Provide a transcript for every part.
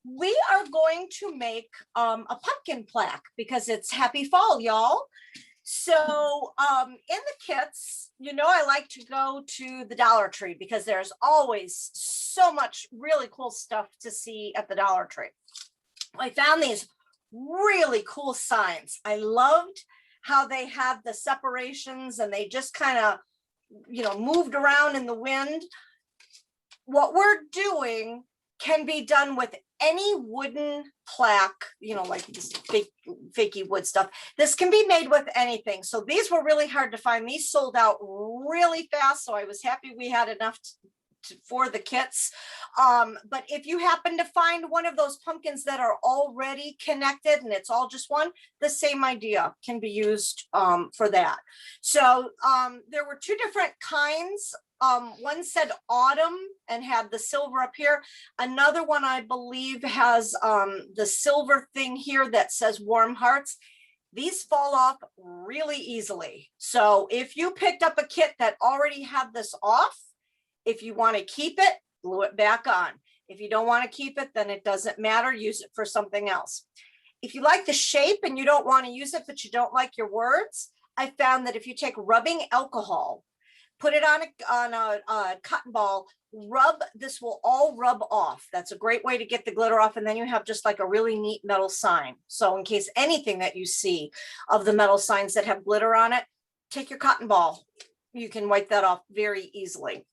we are going to make a pumpkin plaque because it's happy fall, y'all. So in the kits, you know, I like to go to the Dollar Tree because there's always so much really cool stuff to see at the Dollar Tree. I found these really cool signs. I loved how they had the separations and they just kind of, you know, moved around in the wind. What we're doing can be done with any wooden plaque, you know, like this fakey wood stuff. This can be made with anything. So these were really hard to find. These sold out really fast. So I was happy we had enough for the kits. But if you happen to find one of those pumpkins that are already connected and it's all just one, the same idea can be used for that. So there were two different kinds. One said autumn and had the silver up here. Another one, I believe, has the silver thing here that says warm hearts. These fall off really easily. So if you picked up a kit that already had this off, if you want to keep it, glue it back on. If you don't want to keep it, then it doesn't matter. Use it for something else. If you like the shape and you don't want to use it, but you don't like your words, I found that if you take rubbing alcohol, put it on a cotton ball, this will all rub off. That's a great way to get the glitter off. And then you have just like a really neat metal sign. So in case anything that you see of the metal signs that have glitter on it, take your cotton ball. You can wipe that off very easily.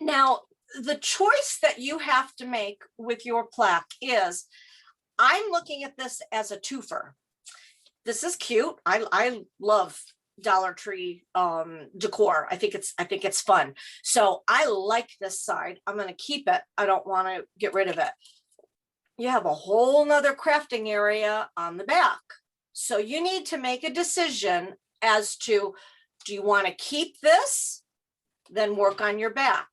Now, the choice that you have to make with your plaque is, I'm looking at this as a twofer. This is cute. I love Dollar Tree decor. I think it's fun. So I like this side. I'm going to keep it. I don't want to get rid of it. You have a whole nother crafting area on the back. So you need to make a decision as to, do you want to keep this? Then work on your back.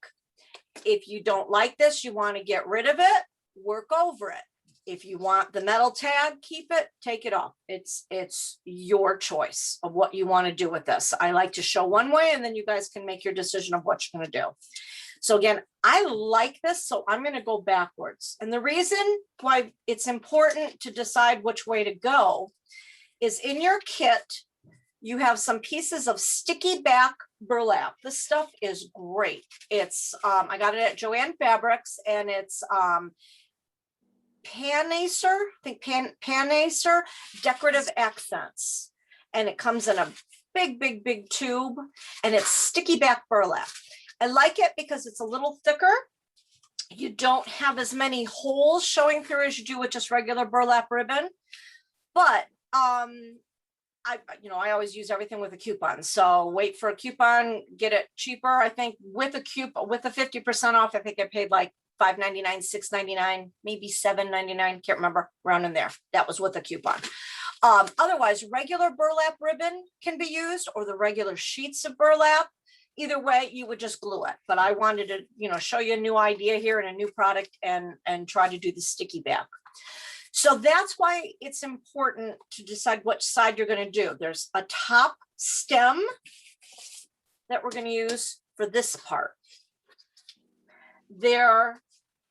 If you don't like this, you want to get rid of it, work over it. If you want the metal tag, keep it, take it off. It's your choice of what you want to do with this. I like to show one way and then you guys can make your decision of what you're going to do. So again, I like this, so I'm going to go backwards. And the reason why it's important to decide which way to go is in your kit, you have some pieces of sticky back burlap. This stuff is great. It's, I got it at Joann Fabrics and it's Panacer, I think Panacer Decorative Accents. And it comes in a big tube and it's sticky back burlap. I like it because it's a little thicker. You don't have as many holes showing through as you do with just regular burlap ribbon. But I always use everything with a coupon. So wait for a coupon, get it cheaper. I think with a coupon, with a 50% off, I think I paid like $5.99, $6.99, maybe $7.99. Can't remember, around in there. That was with a coupon. Otherwise, regular burlap ribbon can be used, or the regular sheets of burlap. Either way, you would just glue it. But I wanted to, show you a new idea here and a new product and try to do the sticky back. So that's why it's important to decide which side you're going to do. There's a top stem that we're going to use for this part. There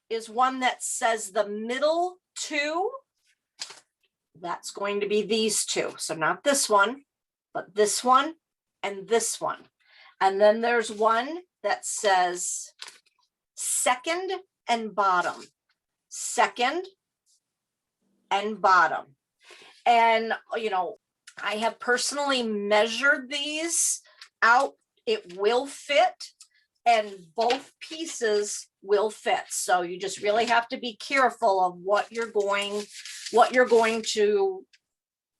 is one that says the middle two. That's going to be these two. So not this one, but this one and this one. And then there's one that says second and bottom. Second and bottom. And, I have personally measured these out. It will fit and both pieces will fit. So you just really have to be careful of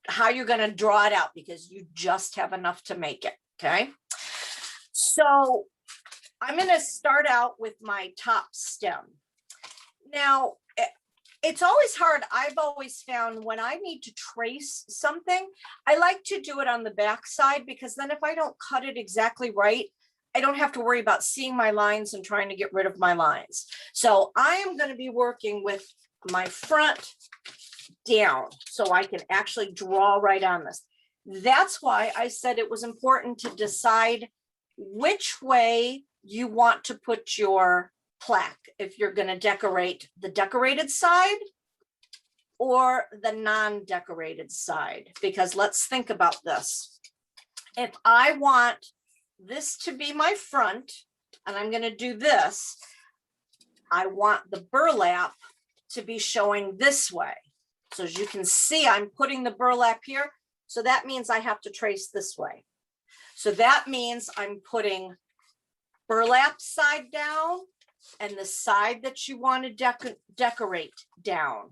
how you're going to draw it out, because you just have enough to make it. Okay. So I'm going to start out with my top stem. Now, it's always hard. I've always found when I need to trace something, I like to do it on the back side, because then if I don't cut it exactly right, I don't have to worry about seeing my lines and trying to get rid of my lines. So I am going to be working with my front down so I can actually draw right on this. That's why I said it was important to decide which way you want to put your plaque. If you're going to decorate the decorated side or the non-decorated side? Because let's think about this. If I want this to be my front, and I'm going to do this, I want the burlap to be showing this way. So as you can see, I'm putting the burlap here. So that means I have to trace this way. So that means I'm putting burlap side down and the side that you want to decorate down.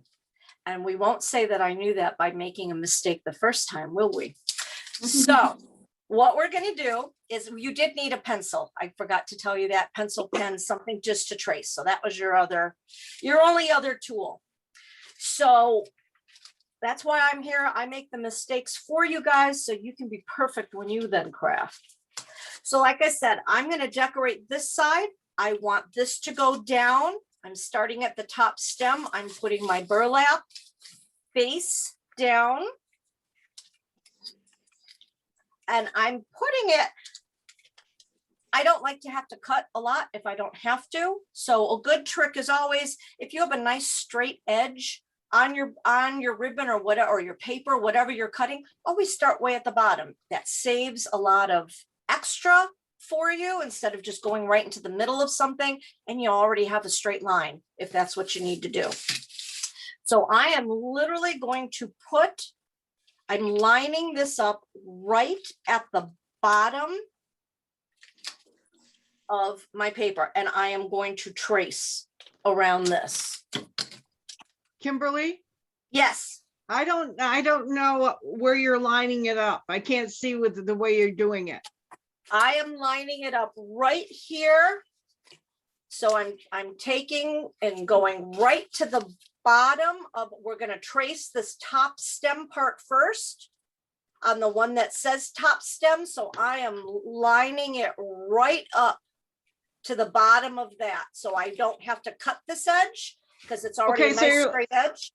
And we won't say that I knew that by making a mistake the first time, will we? So what we're going to do is, you did need a pencil. I forgot to tell you that. Pencil, pen, something just to trace. So that was your only other tool. So that's why I'm here. I make the mistakes for you guys so you can be perfect when you then craft. So like I said, I'm going to decorate this side. I want this to go down. I'm starting at the top stem. I'm putting my burlap face down. And I'm putting it, I don't like to have to cut a lot if I don't have to. So a good trick is always, if you have a nice straight edge on your ribbon or whatever, or your paper, whatever you're cutting, always start way at the bottom. That saves a lot of extra for you instead of just going right into the middle of something and you already have a straight line if that's what you need to do. So I am literally going to I'm lining this up right at the bottom of my paper, and I am going to trace around this. Kimberly, Yes. I don't know where you're lining it up. I can't see with the way you're doing it. I am lining it up right here. So I'm taking and going right to the bottom of, we're going to trace this top stem part first on the one that says top stem. So I am lining it right up to the bottom of that. So I don't have to cut this edge because it's already a nice straight edge.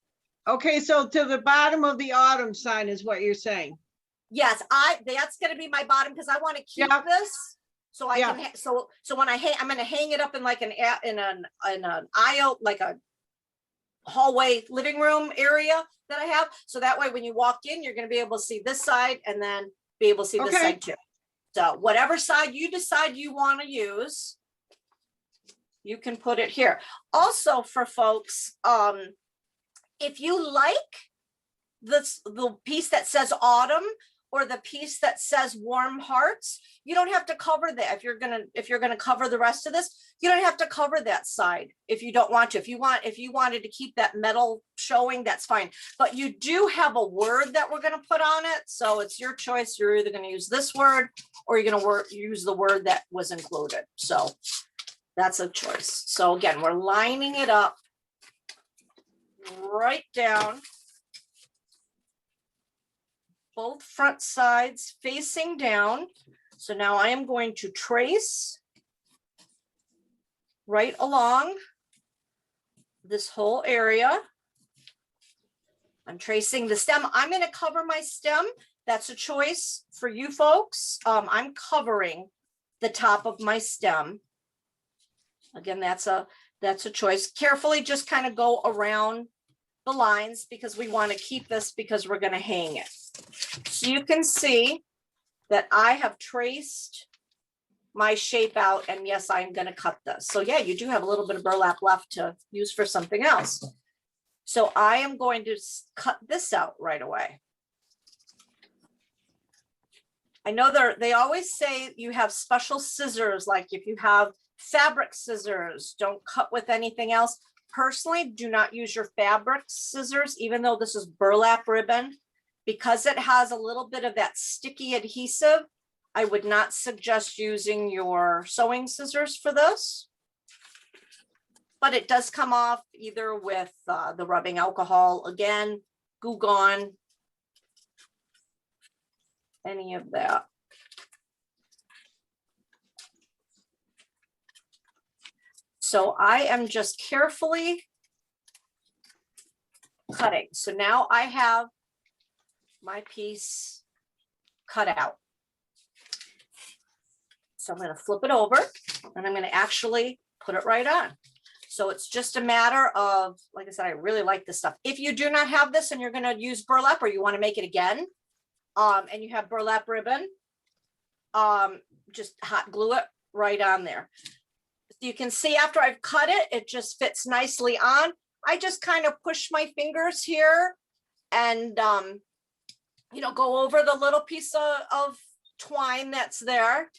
Okay, so to the bottom of the autumn sign is what you're saying. Yes, that's going to be my bottom because I want to keep this. So I can, so when I'm going to hang it up in like an aisle, like a hallway living room area that I have. So that way, when you walk in, you're going to be able to see this side and then be able to see this side too. So whatever side you decide you want to use, you can put it here. Also for folks, if you like the piece that says autumn or the piece that says warm hearts, you don't have to cover that. If you're gonna cover the rest of this, you don't have to cover that side if you don't want to. If you wanted to keep that metal showing, that's fine. But you do have a word that we're gonna put on it, so it's your choice. You're either gonna use this word or you're gonna use the word that was included. So that's a choice. So again, we're lining it up right down. Both front sides facing down. So now I am going to trace right along this whole area. I'm tracing the stem. I'm going to cover my stem. That's a choice for you folks. I'm covering the top of my stem. Again, that's a choice. Carefully just kind of go around the lines because we want to keep this because we're going to hang it. So you can see that I have traced my shape out, and yes, I'm going to cut this. So yeah, you do have a little bit of burlap left to use for something else. So I am going to cut this out right away. I know they always say you have special scissors, like if you have fabric scissors, don't cut with anything else. Personally, do not use your fabric scissors, even though this is burlap ribbon, because it has a little bit of that sticky adhesive. I would not suggest using your sewing scissors for this, but it does come off either with the rubbing alcohol, again, Goo Gone, any of that. So I am just carefully cutting. So now I have my piece cut out. So I'm going to flip it over and I'm going to actually put it right on. So it's just a matter of, like I said, I really like this stuff. If you do not have this and you're going to use burlap or you want to make it again, and you have burlap ribbon, just hot glue it right on there. You can see after I've cut it, it just fits nicely on. I just kind of push my fingers here and, you know, go over the little piece of twine that's there.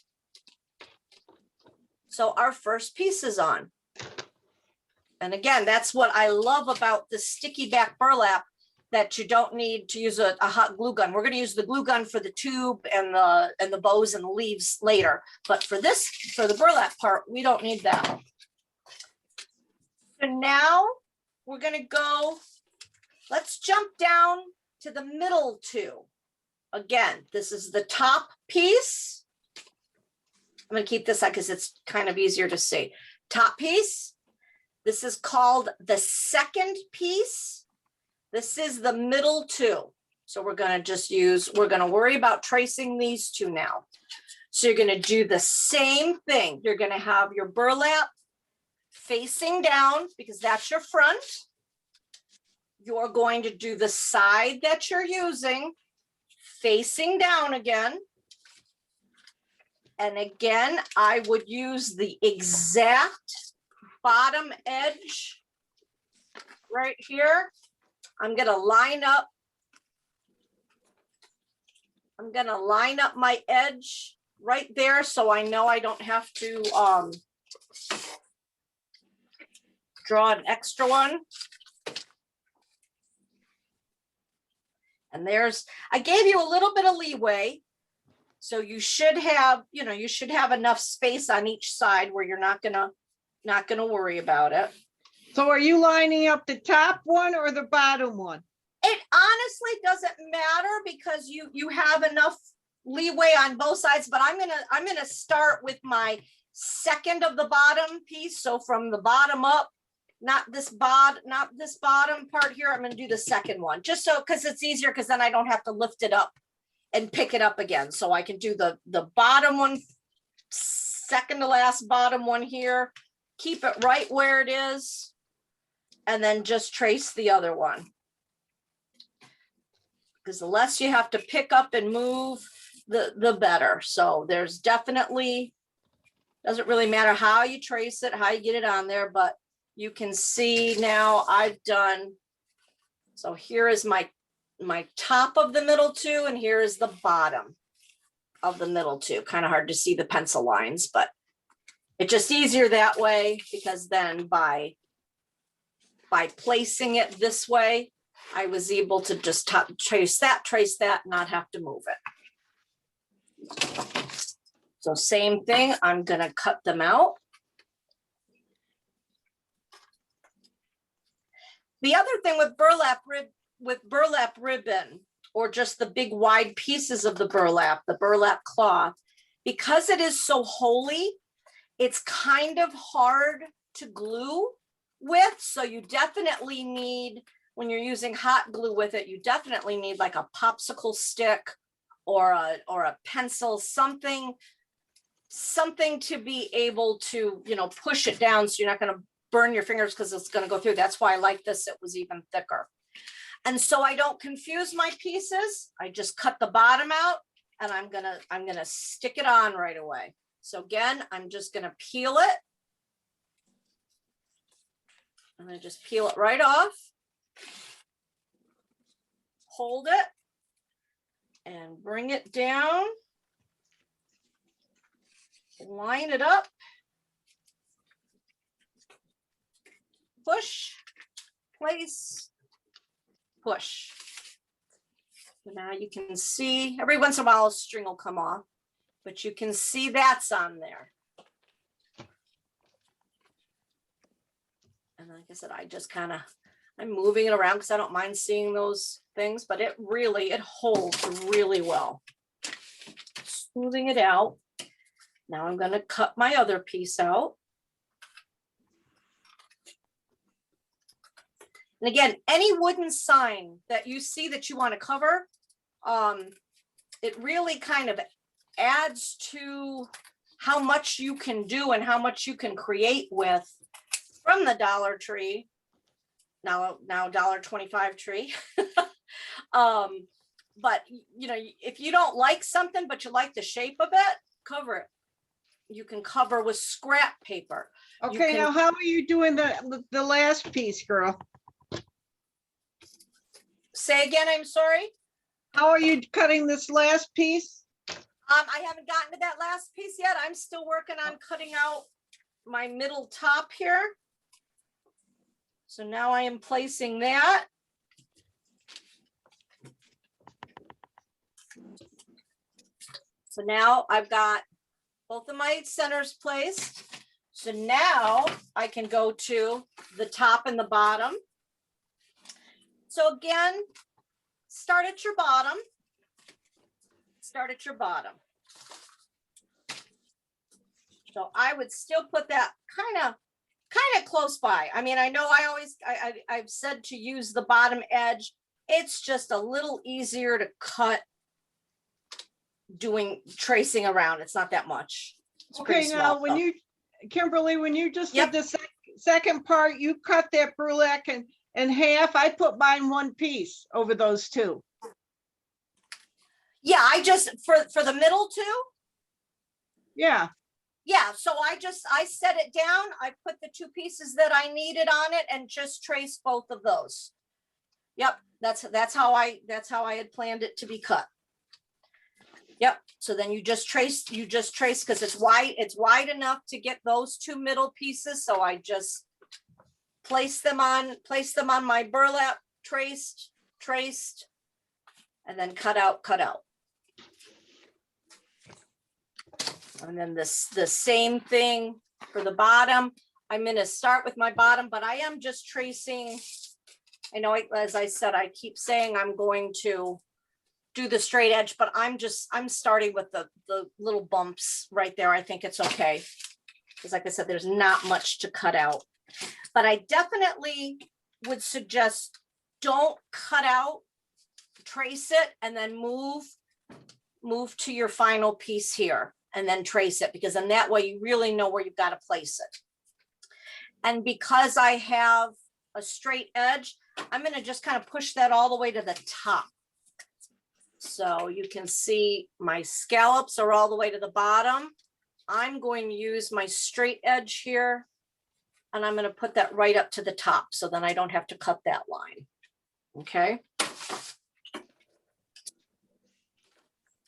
So our first piece is on. And again, that's what I love about the sticky back burlap, that you don't need to use a hot glue gun. We're going to use the glue gun for the tube and the bows and the leaves later. But for this, for the burlap part, we don't need that. So now we're going to go, let's jump down to the middle two. Again, this is the top piece. I'm going to keep this out because it's kind of easier to see. Top piece. This is called the second piece. This is the middle two. So we're going to just use, we're going to worry about tracing these two now. So you're going to do the same thing. You're going to have your burlap facing down because that's your front. You're going to do the side that you're using facing down again. And again, I would use the exact bottom edge right here. I'm going to line up. I'm going to line up my edge right there so I know I don't have to draw an extra one. And there's, I gave you a little bit of leeway. So you should have, you know, you should have enough space on each side where you're not gonna worry about it. So are you lining up the top one or the bottom one? It honestly doesn't matter because you have enough leeway on both sides, but I'm gonna start with my second of the bottom piece. So from the bottom up, not this bottom part here, I'm gonna do the second one, just so, because it's easier, because then I don't have to lift it up and pick it up again. So I can do the bottom one, second to last bottom one here, keep it right where it is, and then just trace the other one. Because the less you have to pick up and move, the better. So there's definitely, doesn't really matter how you trace it, how you get it on there, but you can see now I've done, so here is my top of the middle two, and here is the bottom of the middle two. Kind of hard to see the pencil lines, but it's just easier that way, because then by placing it this way, I was able to just trace that, not have to move it. So same thing, I'm gonna cut them out. The other thing with burlap ribbon, or just the big wide pieces of the burlap cloth, because it is so holey, it's kind of hard to glue with. So you definitely need, when you're using hot glue with it, you definitely need like a popsicle stick or a pencil, something to be able to, you know, push it down so you're not going to burn your fingers, because it's going to go through. That's why I like this. It was even thicker. And so I don't confuse my pieces. I just cut the bottom out, and I'm gonna stick it on right away. So again, I'm just gonna peel it. I'm gonna just peel it right off. Hold it and bring it down. Line it up. Push, place, push. So now you can see, every once in a while a string will come off, but you can see that's on there. And like I said, I just kind of, I'm moving it around because I don't mind seeing those things, but it holds really well. Smoothing it out. Now I'm going to cut my other piece out. And again, any wooden sign that you see that you want to cover, it really kind of adds to how much you can do and how much you can create with from the Dollar Tree. Now $1.25 tree. But you know, if you don't like something, but you like the shape of it, cover it. You can cover with scrap paper. Okay, now how are you doing the last piece, girl? Say again, I'm sorry. How are you cutting this last piece? I haven't gotten to that last piece yet. I'm still working on cutting out my middle top here. So now I am placing that. So now I've got both of my centers placed. So now I can go to the top and the bottom. So again, start at your bottom. Start at your bottom. So I would still put that kind of close by. I mean, I know I've said to use the bottom edge. It's just a little easier to cut tracing around. It's not that much. It's okay, now when you, Kimberly, when you just did the second part, you cut that burlap in half. I put mine one piece over those two. Yeah, I just for the middle two. Yeah. Yeah, so I set it down. I put the two pieces that I needed on it and just traced both of those. Yep, that's how I had planned it to be cut. Yep. So then you just trace because it's wide enough to get those two middle pieces. So I just place them on my burlap, traced, and then cut out. And then the same thing for the bottom. I'm going to start with my bottom, but I am just tracing. I know, as I said, I keep saying I'm going to do the straight edge, but I'm starting with the little bumps right there. I think it's okay. Because like I said, there's not much to cut out, but I definitely would suggest don't cut out, trace it, and then move to your final piece here and then trace it, because in that way you really know where you've got to place it. And because I have a straight edge, I'm going to just kind of push that all the way to the top. So you can see my scallops are all the way to the bottom. I'm going to use my straight edge here, and I'm going to put that right up to the top. So then I don't have to cut that line. Okay.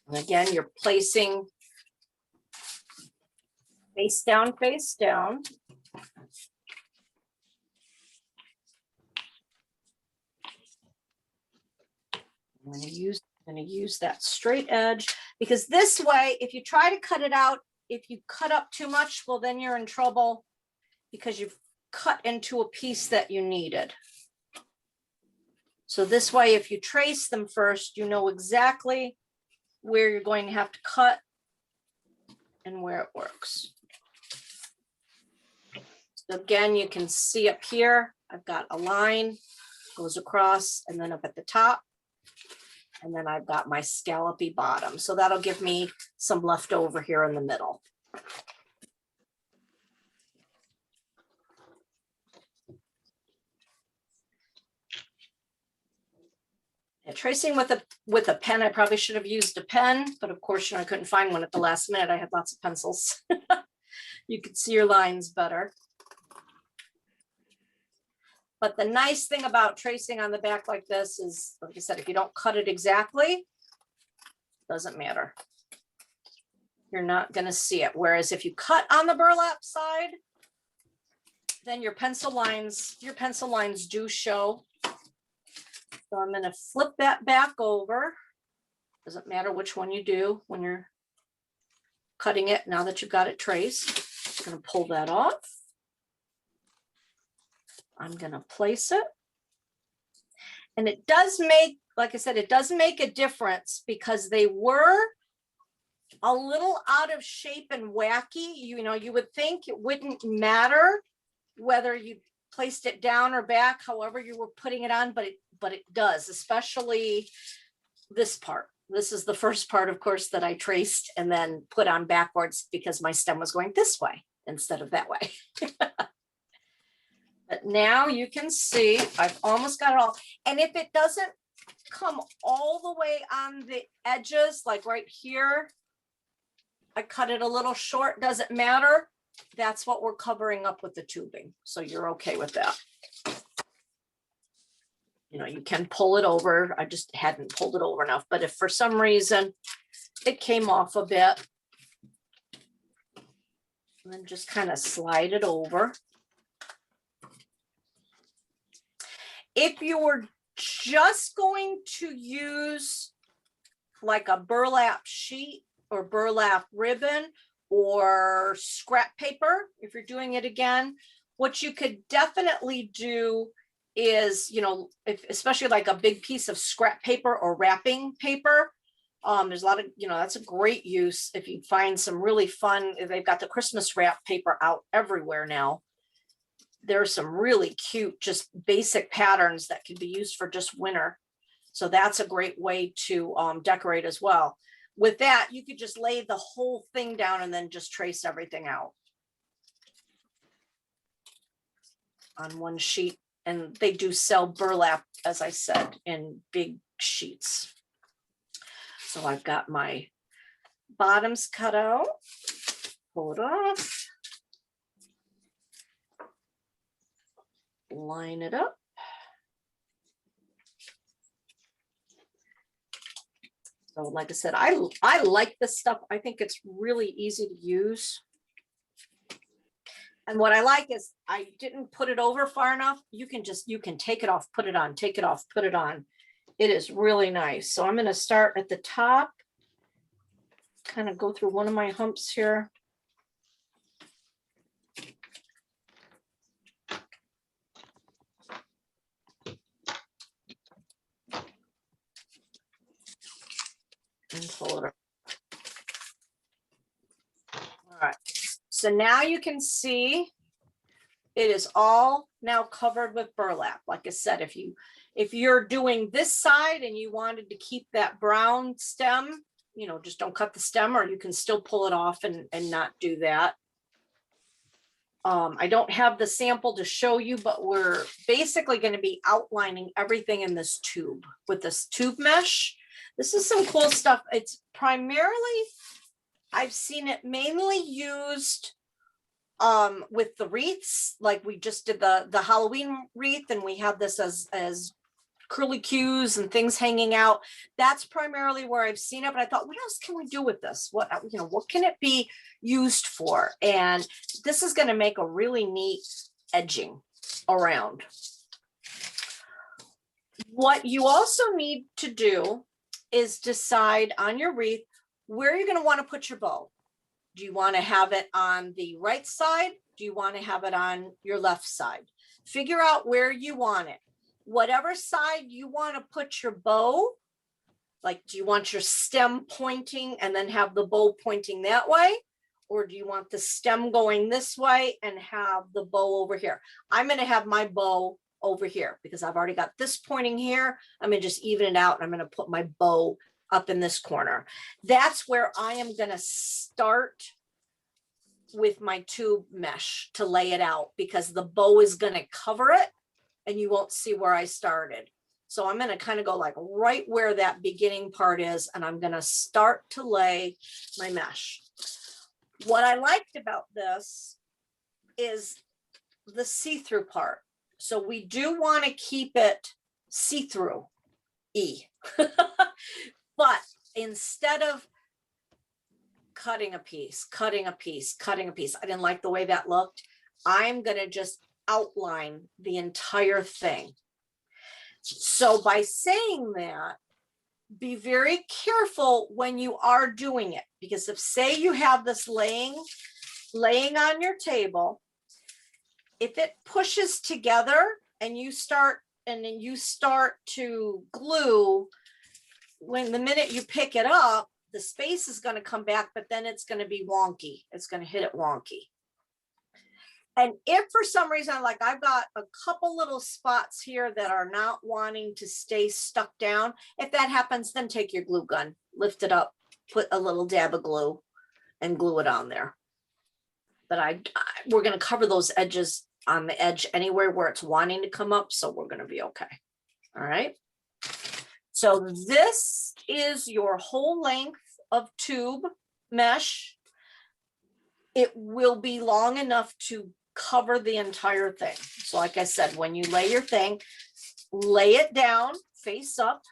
And again, you're placing face down, face down. I'm going to use that straight edge, because this way, if you try to cut it out, if you cut up too much, well, then you're in trouble because you've cut into a piece that you needed. So this way, if you trace them first, you know exactly where you're going to have to cut and where it works. So again, you can see up here, I've got a line goes across and then up at the top. And then I've got my scallopy bottom. So that'll give me some left over here in the middle. And tracing with a pen, I probably should have used a pen, but of course, I couldn't find one at the last minute. I had lots of pencils. You could see your lines better. But the nice thing about tracing on the back like this is, like I said, if you don't cut it exactly, doesn't matter. You're not going to see it. Whereas if you cut on the burlap side, then your pencil lines do show. So I'm going to flip that back over. Doesn't matter which one you do when you're cutting it. Now that you've got it traced, I'm going to pull that off. I'm going to place it. And it does make, like I said, it does make a difference because they were a little out of shape and wacky. You know, you would think it wouldn't matter whether you placed it down or back, however you were putting it on, but it does, especially this part. This is the first part, of course, that I traced and then put on backwards because my stem was going this way instead of that way. But now you can see I've almost got it all. And if it doesn't come all the way on the edges, like right here, I cut it a little short, doesn't matter. That's what we're covering up with the tubing. So you're okay with that. You know, you can pull it over. I just hadn't pulled it over enough, but if for some reason it came off a bit, and then just kind of slide it over. If you were just going to use like a burlap sheet or burlap ribbon or scrap paper, if you're doing it again, what you could definitely do is, you know, if, especially like a big piece of scrap paper or wrapping paper, there's a lot of, you know, that's a great use if you find some really fun, they've got the Christmas wrap paper out everywhere now. There's some really cute, just basic patterns that can be used for just winter. So that's a great way to decorate as well. With that, you could just lay the whole thing down and then just trace everything out on one sheet. And they do sell burlap, as I said, in big sheets. So I've got my bottoms cut out, pull it off, line it up. So like I said, I like this stuff. I think it's really easy to use. And what I like is I didn't put it over far enough. You can take it off, put it on, take it off, put it on. It is really nice. So I'm going to start at the top, kind of go through one of my humps here. And pull it up. All right. So now you can see it is all now covered with burlap. Like I said, if you're doing this side and you wanted to keep that brown stem, you know, just don't cut the stem, or you can still pull it off and not do that. I don't have the sample to show you, but we're basically going to be outlining everything in this tube with this tube mesh. This is some cool stuff. It's primarily, I've seen it mainly used with the wreaths, like we just did the Halloween wreath, and we have this as curly cues and things hanging out. That's primarily where I've seen it, but I thought, what else can we do with this? What, you know, what can it be used for? And this is going to make a really neat edging around. What you also need to do is decide on your wreath where you're going to want to put your bow. Do you want to have it on the right side? Do you want to have it on your left side? Figure out where you want it. Whatever side you want to put your bow, like, do you want your stem pointing and then have the bow pointing that way? Or do you want the stem going this way and have the bow over here? I'm going to have my bow over here because I've already got this pointing here. I'm going to just even it out, and I'm going to put my bow up in this corner. That's where I am going to start with my tube mesh to lay it out, because the bow is going to cover it and you won't see where I started. So I'm going to kind of go like right where that beginning part is, and I'm going to start to lay my mesh. What I liked about this is the see-through part. So we do want to keep it see-through-y. But instead of cutting a piece, I didn't like the way that looked. I'm going to just outline the entire thing. So by saying that, be very careful when you are doing it, because if, say, you have this laying on your table, if it pushes together and you start to glue, when the minute you pick it up, the space is going to come back, but then it's going to be wonky. It's going to hit it wonky. And if for some reason, like I've got a couple little spots here that are not wanting to stay stuck down, if that happens, then take your glue gun, lift it up, put a little dab of glue and glue it on there. But we're going to cover those edges on the edge anywhere where it's wanting to come up. So we're going to be okay. All right. So this is your whole length of tube mesh. It will be long enough to cover the entire thing. So like I said, when you lay your thing, lay it down face up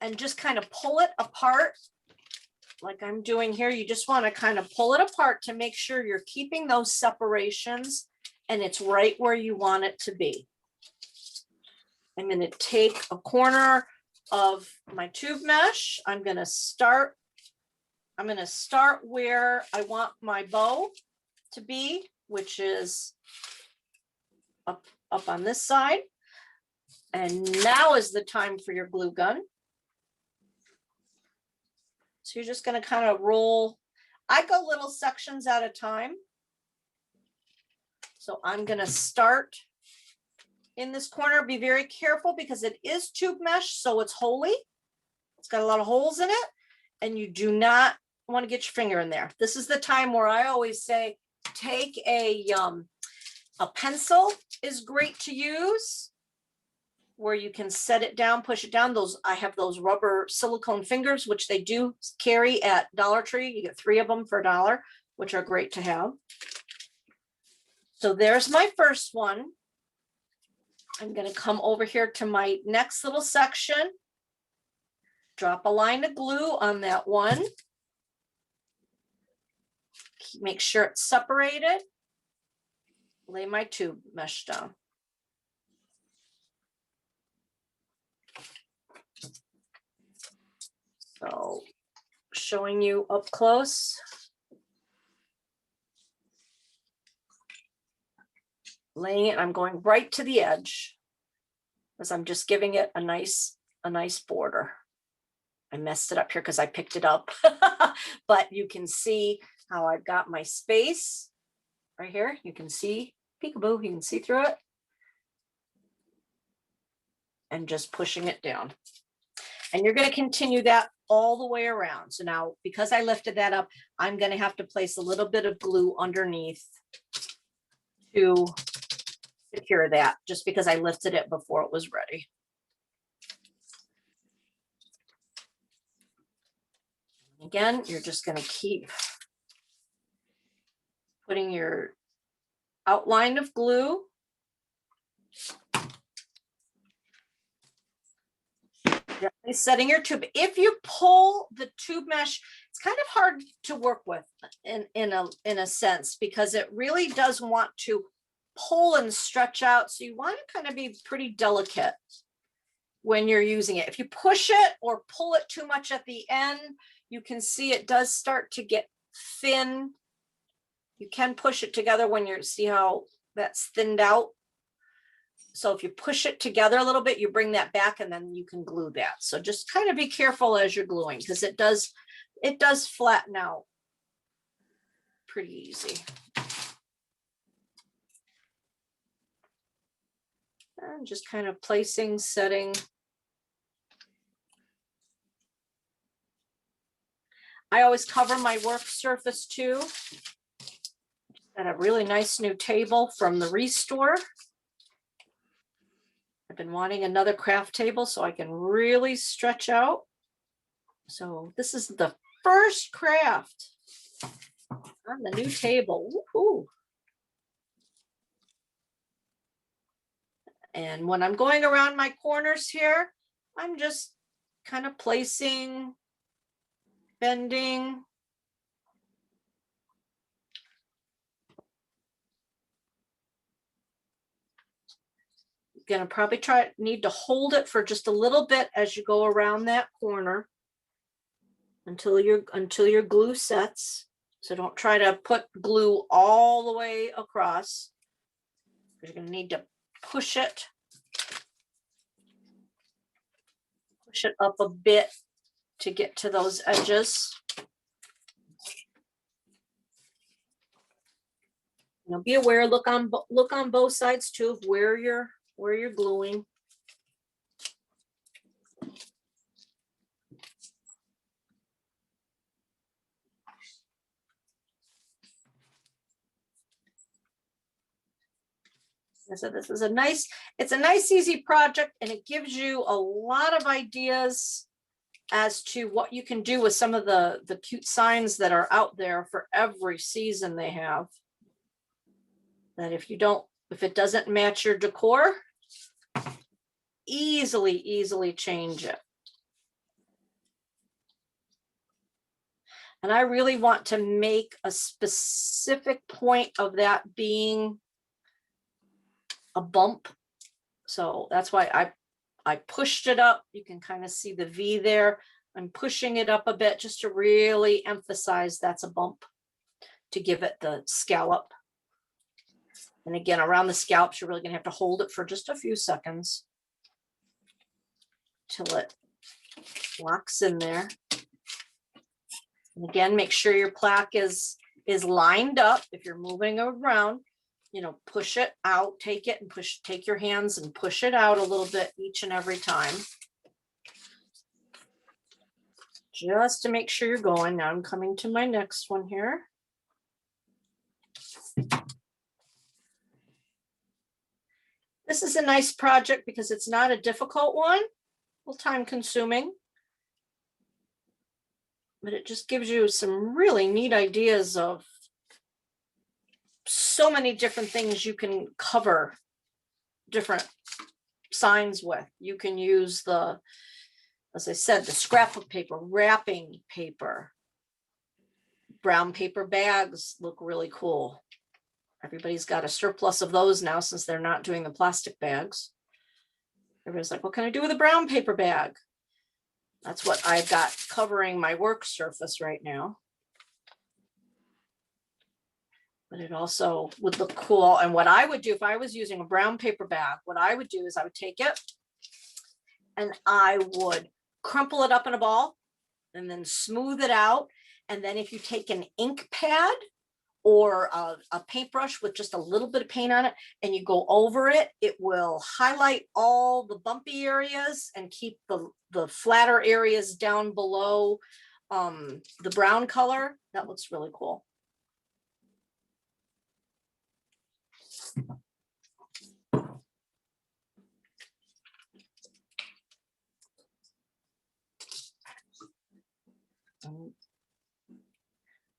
and just kind of pull it apart like I'm doing here. You just want to kind of pull it apart to make sure you're keeping those separations and it's right where you want it to be. I'm going to take a corner of my tube mesh. I'm going to start where I want my bow to be, which is up on this side. And now is the time for your glue gun. So you're just going to kind of roll. I go little sections at a time. So I'm going to start in this corner. Be very careful because it is tube mesh, so it's holey. It's got a lot of holes in it, and you do not want to get your finger in there. This is the time where I always say, take a pencil is great to use, where you can set it down, push it down. I have those rubber silicone fingers, which they do carry at Dollar Tree. You get 3 of them for $1, which are great to have. So there's my first one. I'm going to come over here to my next little section, drop a line of glue on that one. Make sure it's separated. Lay my tube mesh down. So showing you up close. Laying it, I'm going right to the edge because I'm just giving it a nice border. I messed it up here because I picked it up, but you can see how I've got my space right here. You can see peekaboo, you can see through it. And just pushing it down. And you're going to continue that all the way around. So now, because I lifted that up, I'm going to have to place a little bit of glue underneath to secure that, just because I lifted it before it was ready. Again, you're just going to keep putting your outline of glue. Definitely setting your tube. If you pull the tube mesh, it's kind of hard to work with in a sense, because it really does want to pull and stretch out. So you want to kind of be pretty delicate when you're using it. If you push it or pull it too much at the end, you can see it does start to get thin. You can push it together when you see how that's thinned out. So if you push it together a little bit, you bring that back and then you can glue that. So just kind of be careful as you're gluing, because it does flatten out pretty easy. And just kind of placing, setting. I always cover my work surface too. Got a really nice new table from the Restore. I've been wanting another craft table so I can really stretch out. So this is the first craft on the new table. Woohoo. And when I'm going around my corners here, I'm just kind of placing, bending. You're gonna probably need to hold it for just a little bit as you go around that corner until your glue sets. So don't try to put glue all the way across, because you're gonna need to push it up a bit to get to those edges. Now be aware, look on both sides too of where you're gluing. So this is it's a nice, easy project, and it gives you a lot of ideas as to what you can do with some of the cute signs that are out there for every season they have. That if it doesn't match your decor, easily change it. And I really want to make a specific point of that being a bump. So that's why I pushed it up. You can kind of see the V there. I'm pushing it up a bit just to really emphasize that's a bump, to give it the scallop. And again, around the scallops, you're really going to have to hold it for just a few seconds till it locks in there. And again, make sure your plaque is lined up. If you're moving around, you know, push it out, take it and take your hands and push it out a little bit each and every time. Just to make sure you're going. Now I'm coming to my next one here. This is a nice project because it's not a difficult one, a little time consuming, but it just gives you some really neat ideas of so many different things you can cover different signs with. You can use as I said, the scrapbook paper, wrapping paper, brown paper bags look really cool. Everybody's got a surplus of those now since they're not doing the plastic bags. Everybody's like, what can I do with a brown paper bag? That's what I've got covering my work surface right now. But it also would look cool. And what I would do if I was using a brown paper bag, what I would do is I would take it and I would crumple it up in a ball and then smooth it out. And then if you take an ink pad or a paintbrush with just a little bit of paint on it and you go over it, it will highlight all the bumpy areas and keep the flatter areas down below the brown color. That looks really cool.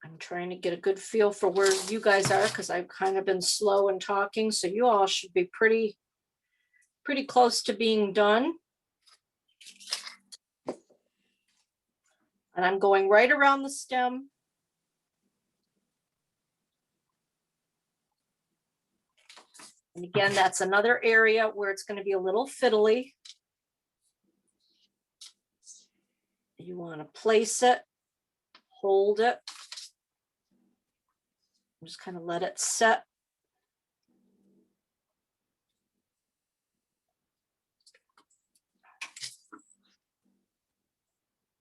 I'm trying to get a good feel for where you guys are because I've kind of been slow in talking. So you all should be pretty close to being done. And I'm going right around the stem. And again, that's another area where it's going to be a little fiddly. You want to place it, hold it. Just kind of let it set.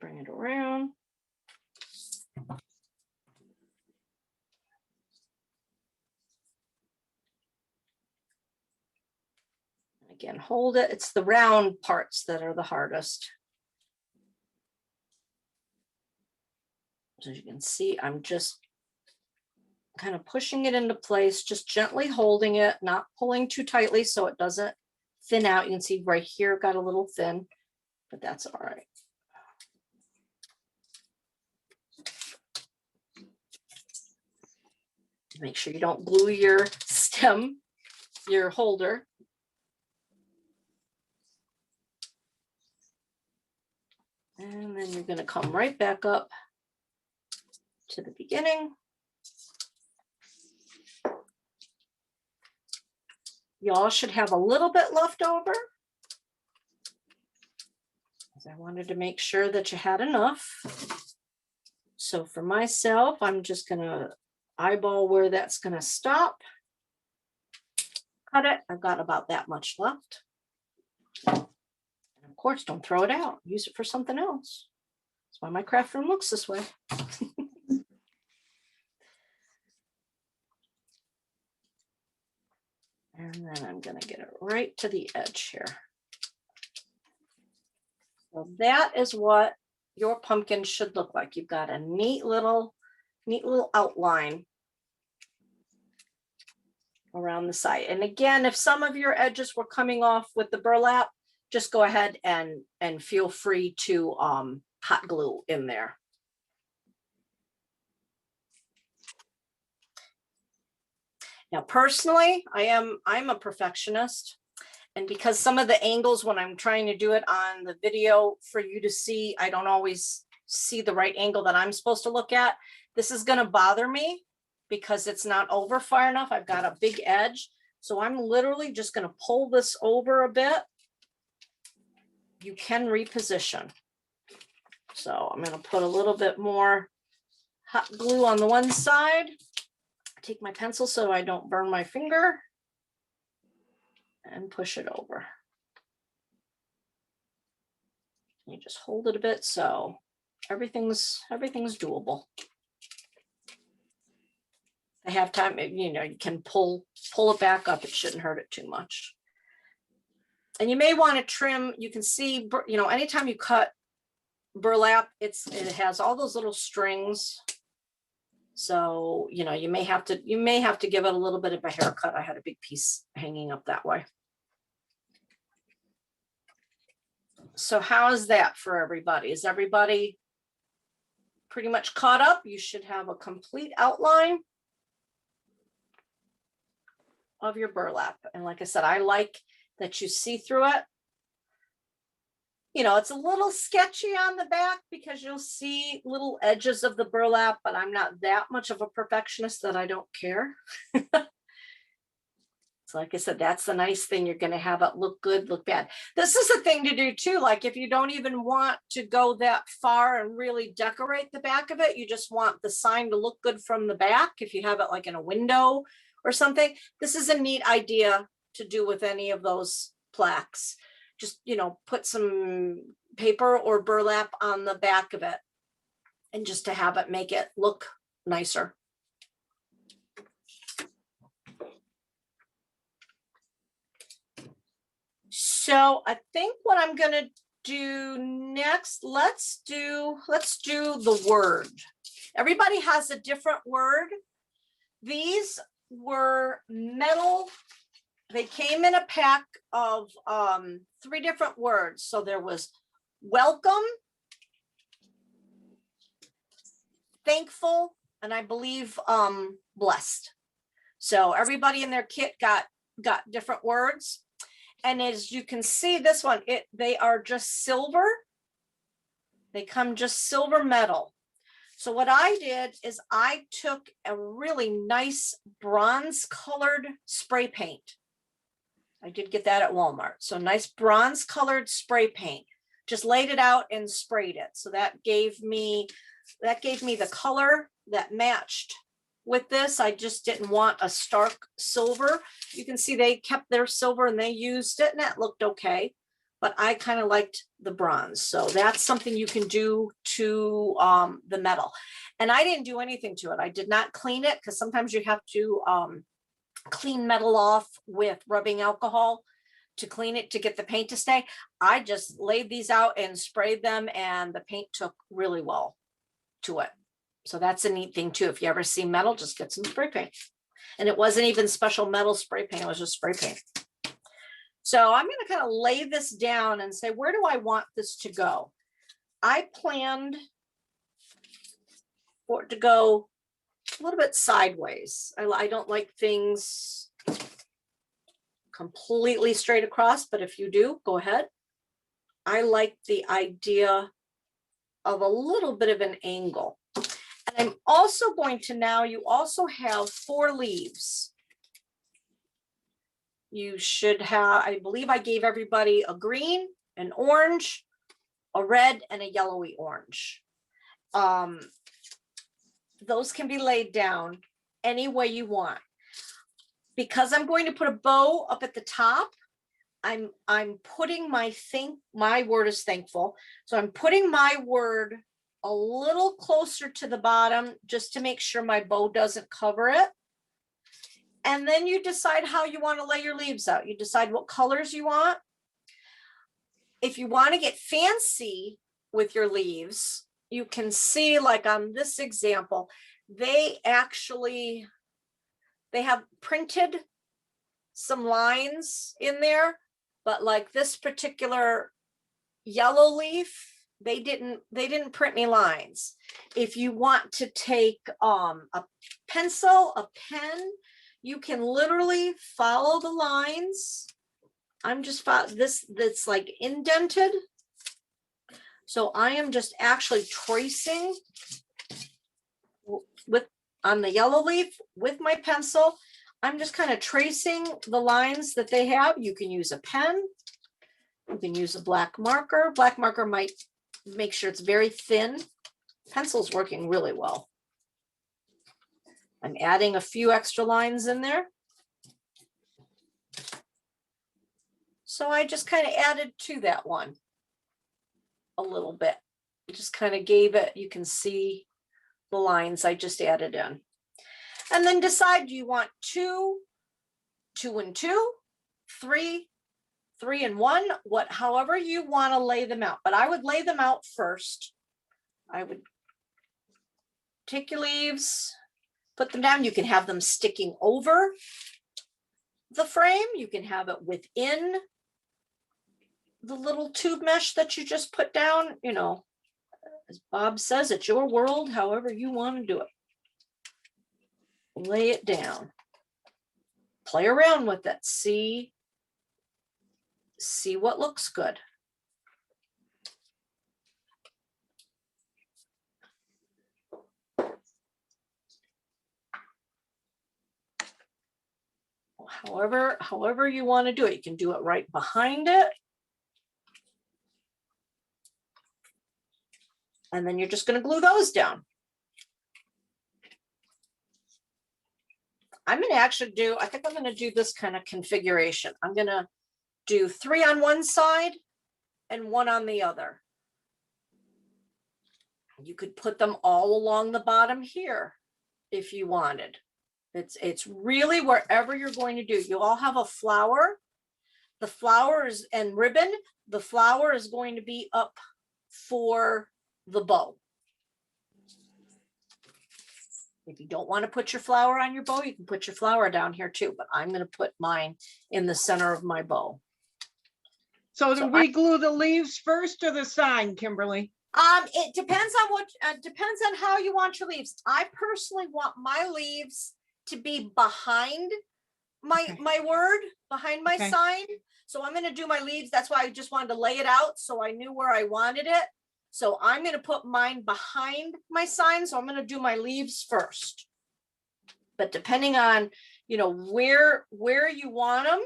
Bring it around. Again, hold it. It's the round parts that are the hardest. So as you can see, I'm just kind of pushing it into place, just gently holding it, not pulling too tightly so it doesn't thin out. You can see right here, got a little thin, but that's all right. Make sure you don't glue your stem, your holder. And then you're going to come right back up to the beginning. Y'all should have a little bit left over, because I wanted to make sure that you had enough. So for myself, I'm just going to eyeball where that's going to stop. Cut it. I've got about that much left. And of course, don't throw it out. Use it for something else. That's why my craft room looks this way. And then I'm going to get it right to the edge here. So that is what your pumpkin should look like. You've got a neat little outline. around the side. And again, if some of your edges were coming off with the burlap, just go ahead and feel free to hot glue in there. Now, personally, I'm a perfectionist. And because some of the angles when I'm trying to do it on the video for you to see, I don't always see the right angle that I'm supposed to look at. This is going to bother me because it's not over far enough. I've got a big edge. So I'm literally just going to pull this over a bit. You can reposition. So I'm going to put a little bit more hot glue on the one side. Take my pencil so I don't burn my finger and push it over. You just hold it a bit so everything's doable. I have time, you know, you can pull it back up. It shouldn't hurt it too much. And you may want to trim, you can see, you know, anytime you cut burlap, it has all those little strings. So, you know, you may have to give it a little bit of a haircut. I had a big piece hanging up that way. So how is that for everybody? Is everybody pretty much caught up? You should have a complete outline of your burlap. And like I said, I like that you see through it. You know, it's a little sketchy on the back because you'll see little edges of the burlap, but I'm not that much of a perfectionist that I don't care. So like I said, that's the nice thing. You're going to have it look good, look bad. This is a thing to do too. Like if you don't even want to go that far and really decorate the back of it, you just want the sign to look good from the back. If you have it like in a window or something, this is a neat idea to do with any of those plaques. Just, you know, put some paper or burlap on the back of it and just to have it make it look nicer. So I think what I'm going to do next, let's do the word. Everybody has a different word. These were metal. They came in a pack of 3 different words. So there was welcome, thankful, and I believe blessed. So everybody in their kit got different words. And as you can see, this one, they are just silver. They come just silver metal. So what I did is I took a really nice bronze colored spray paint. I did get that at Walmart. So nice bronze colored spray paint. Just laid it out and sprayed it. So that gave me the color that matched with this. I just didn't want a stark silver. You can see they kept their silver and they used it and that looked okay. But I kind of liked the bronze. So that's something you can do to the metal. And I didn't do anything to it. I did not clean it because sometimes you have to clean metal off with rubbing alcohol to clean it to get the paint to stay. I just laid these out and sprayed them and the paint took really well to it. So that's a neat thing too. If you ever see metal, just get some spray paint. And it wasn't even special metal spray paint, it was just spray paint. So I'm going to kind of lay this down and say, where do I want this to go? I planned for it to go a little bit sideways. I don't like things completely straight across, but if you do, go ahead. I like the idea of a little bit of an angle. And I'm also going to now, you also have 4 leaves. You should have, I believe I gave everybody a green, an orange, a red, and a yellowy orange. Those can be laid down any way you want. Because I'm going to put a bow up at the top, I'm putting my word is thankful. So I'm putting my word a little closer to the bottom just to make sure my bow doesn't cover it. And then you decide how you want to lay your leaves out. You decide what colors you want. If you want to get fancy with your leaves, you can see like on this example, they have printed some lines in there, but like this particular yellow leaf, they didn't print me lines. If you want to take a pencil, a pen, you can literally follow the lines. I'm just this that's like indented. So I am just actually tracing on the yellow leaf with my pencil. I'm just kind of tracing the lines that they have. You can use a pen. You can use a black marker. Black marker might make sure it's very thin. Pencil's working really well. I'm adding a few extra lines in there. So I just kind of added to that one a little bit. Just kind of gave it, you can see the lines I just added in. And then decide, do you want 2, 2 and 2, 3, 3 and 1, however you want to lay them out. But I would lay them out first. I would take your leaves, put them down. You can have them sticking over the frame. You can have it within the little tube mesh that you just put down. You know, as Bob says, it's your world, however you want to do it. Lay it down. Play around with it. See what looks good. However you want to do it. You can do it right behind it. And then you're just going to glue those down. I'm going to actually I think I'm going to do this kind of configuration. I'm going to do 3 on one side and 1 on the other. You could put them all along the bottom here if you wanted. It's really wherever you're going to do. You all have a flower. The flower is and ribbon. The flower is going to be up for the bow. If you don't want to put your flower on your bow, you can put your flower down here too, but I'm going to put mine in the center of my bow. So do we glue the leaves first or the sign, Kimberly? It depends on depends on how you want your leaves. I personally want my leaves to be behind my word, behind my sign. So I'm going to do my leaves. That's why I just wanted to lay it out so I knew where I wanted it. So I'm going to put mine behind my sign. So I'm going to do my leaves first. But depending on, you know, where you want them.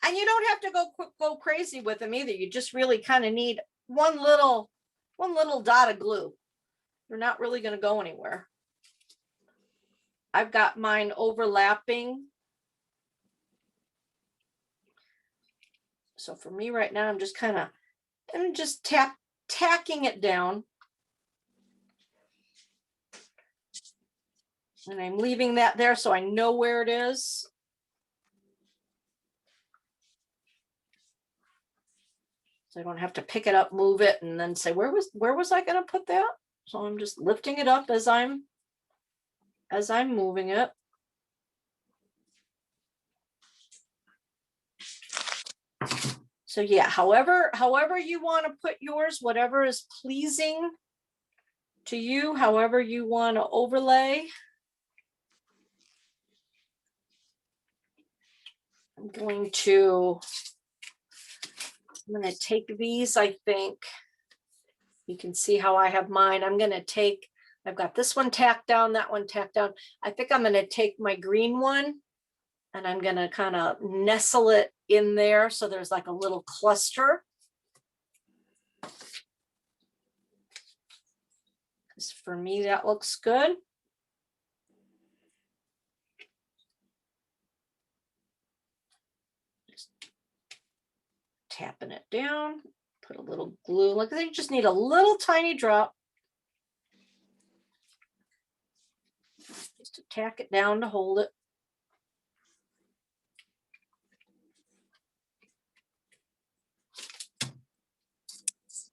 And you don't have to go crazy with them either. You just really kind of need one little dot of glue. They're not really going to go anywhere. I've got mine overlapping. So for me right now, I'm just tacking it down. And I'm leaving that there so I know where it is. So I don't have to pick it up, move it, and then say, where was I going to put that? So I'm just lifting it up as I'm moving it. So yeah, however you want to put yours, whatever is pleasing to you, however you want to overlay. I'm going to take these, I think. You can see how I have mine. I've got this one tacked down, that one tacked down. I think I'm going to take my green one and I'm going to kind of nestle it in there. So there's like a little cluster. Because for me, that looks good. Just tapping it down, put a little glue. Like you just need a little tiny drop. Just to tack it down to hold it.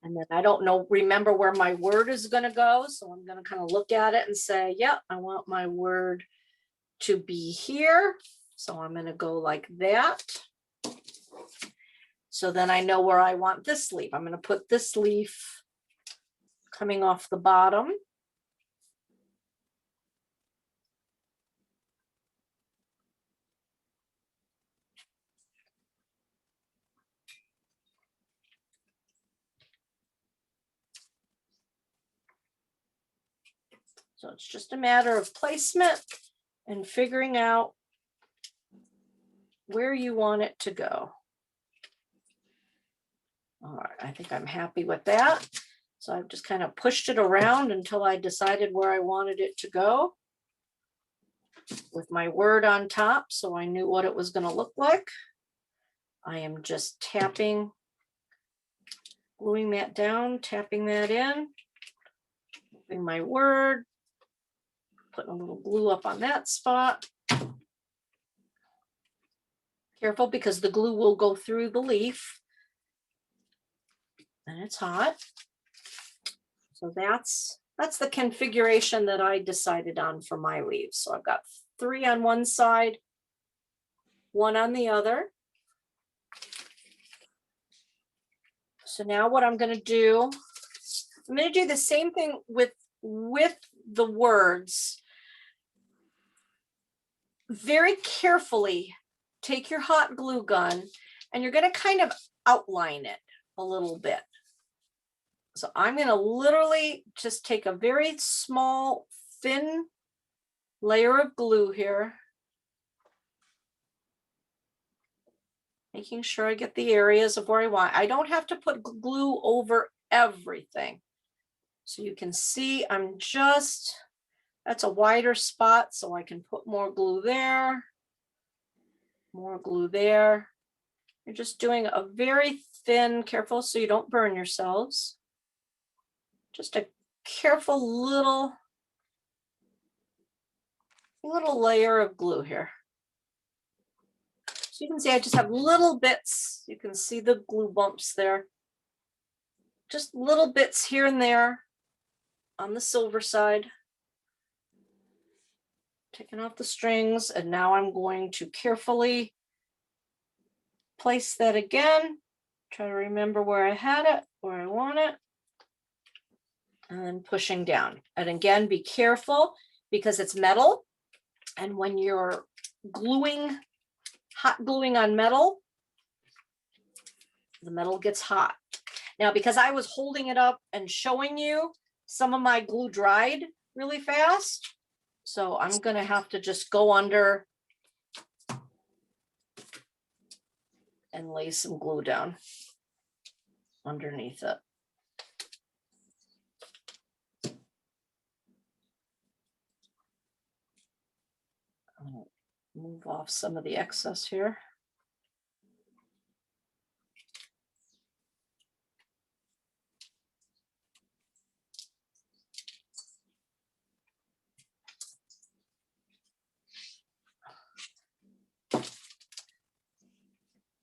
And then I don't remember where my word is going to go. So I'm going to kind of look at it and say, yep, I want my word to be here. So I'm going to go like that. So then I know where I want this leaf. I'm going to put this leaf coming off the bottom. So it's just a matter of placement and figuring out where you want it to go. All right, I think I'm happy with that. So I've just kind of pushed it around until I decided where I wanted it to go with my word on top, so I knew what it was going to look like. I am just tapping, gluing that down, tapping that in, moving my word, putting a little glue up on that spot. Careful because the glue will go through the leaf and it's hot. So that's the configuration that I decided on for my leaves. So I've got 3 on one side, 1 on the other. So now what I'm going to do the same thing with the words. Very carefully take your hot glue gun and you're going to kind of outline it a little bit. So I'm going to literally just take a very small, thin layer of glue here, making sure I get the areas of where I want. I don't have to put glue over everything. So you can see that's a wider spot, so I can put more glue there, more glue there. You're just doing a very thin, careful so you don't burn yourselves. Just a careful little layer of glue here. So you can see I just have little bits. You can see the glue bumps there. Just little bits here and there on the silver side. Taking off the strings, and now I'm going to carefully place that again. Try to remember where I had it, where I want it. And then pushing down. And again, be careful because it's metal. And when you're gluing, hot gluing on metal, the metal gets hot. Now, because I was holding it up and showing you, some of my glue dried really fast. So I'm going to have to just go under and lay some glue down underneath it. I'll move off some of the excess here.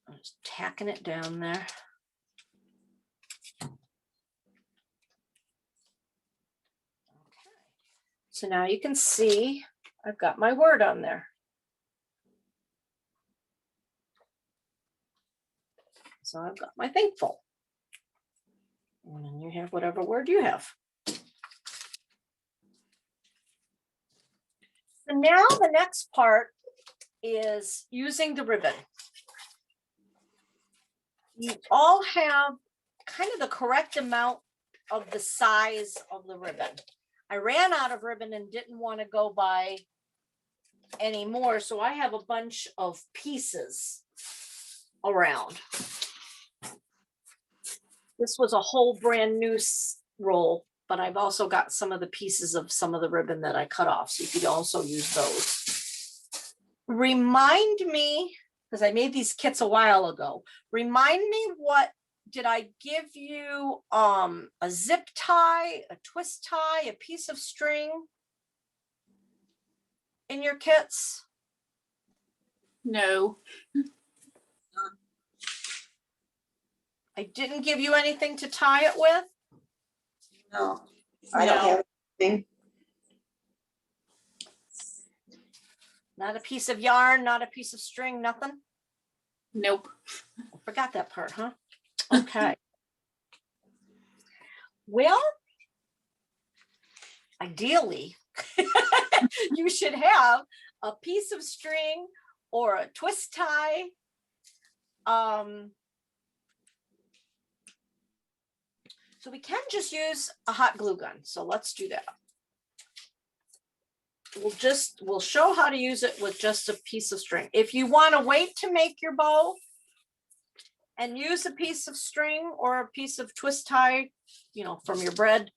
I'm just tacking it down there. So now you can see I've got my word on there. So I've got my thankful. And then you have whatever word you have. So now the next part is using the ribbon. You all have kind of the correct amount of the size of the ribbon. I ran out of ribbon and didn't want to go buy any more, so I have a bunch of pieces around. This was a whole brand new roll, but I've also got some of the pieces of some of the ribbon that I cut off, so you could also use those. Remind me, because I made these kits a while ago, remind me, what did I give you? A zip tie, a twist tie, a piece of string in your kits? No. I didn't give you anything to tie it with? No. I don't have anything. Not a piece of yarn, not a piece of string, nothing? Nope. I forgot that part, huh? Okay. Well, ideally, you should have a piece of string or a twist tie. So we can just use a hot glue gun. So let's do that. We'll show how to use it with just a piece of string. If you want to wait to make your bow and use a piece of string or a piece of twist tie, you know, from your bread,